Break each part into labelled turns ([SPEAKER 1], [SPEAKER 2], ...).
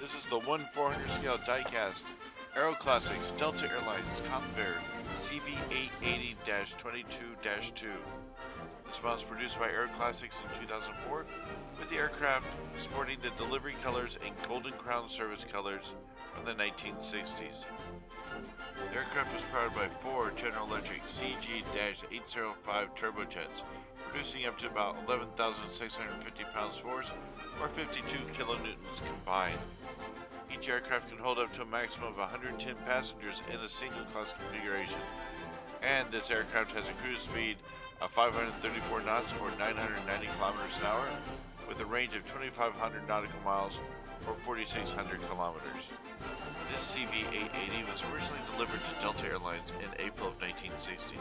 [SPEAKER 1] This is the 1/400 scale diecast Aeroclassics Delta Airlines Convair CV-880-22-2. This model was produced by Aeroclassics in 2004, with the aircraft sporting the delivery colors and Golden Crown Service colors from the 1960s. The aircraft was powered by 4 General Electric CG-805 turbojets, producing up to about 11,650 pounds force, or 52 kilonewtons combined. Each aircraft can hold up to a maximum of 110 passengers in a single-class configuration, and this aircraft has a cruise speed of 534 knots or 990 kilometers an hour, with a range of 2,500 nautical miles or 4,600 kilometers. This CV-880 was originally delivered to Delta Airlines in April of 1960.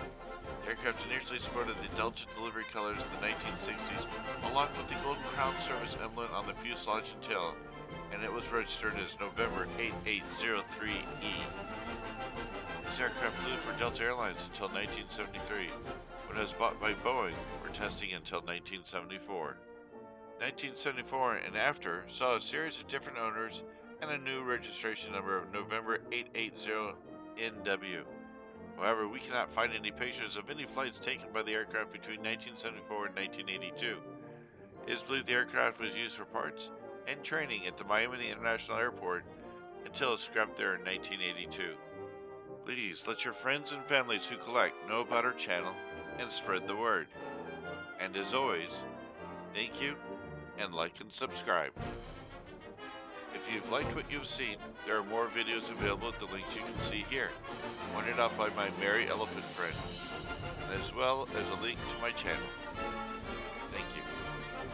[SPEAKER 1] The aircraft initially sported the Delta delivery colors in the 1960s, along with the Golden Crown Service Emblem on the fuselage and tail, and it was registered as November 8803E. This aircraft flew for Delta Airlines until 1973, when it was bought by Boeing for testing until 1974. 1974 and after saw a series of different owners and a new registration number of November 880NW. However, we cannot find any pictures of any flights taken by the aircraft between 1974 and 1982. It is believed the aircraft was used for parts and training at the Miami International Airport until it was scrapped there in 1982. Please let your friends and families who collect know about our channel and spread the word. And as always, thank you and like and subscribe. If you've liked what you've seen, there are more videos available at the links you can see here, pointed out by my merry elephant friend, as well as a link to my channel.